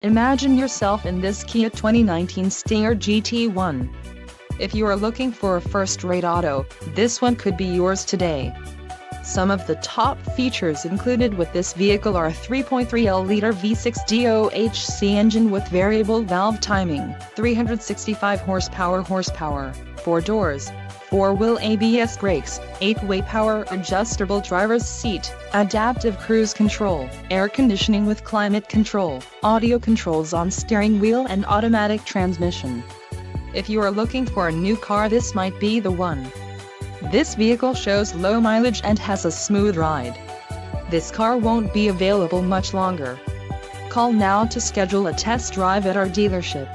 Imagine yourself in this Kia 2019 Stinger GT1. If you are looking for a first-rate auto, this one could be yours today. Some of the top features included with this vehicle are a 3.3L V6 DOHC engine with variable valve timing, 365 horsepower, 4 doors, 4-wheel ABS brakes, 8-way power adjustable driver's seat, adaptive cruise control, air conditioning with climate control, audio controls on steering wheel and automatic transmission. If you are looking for a new car, this might be the one. This vehicle shows low mileage and has a smooth ride. This car won't be available much longer. Call now to schedule a test drive at our dealership.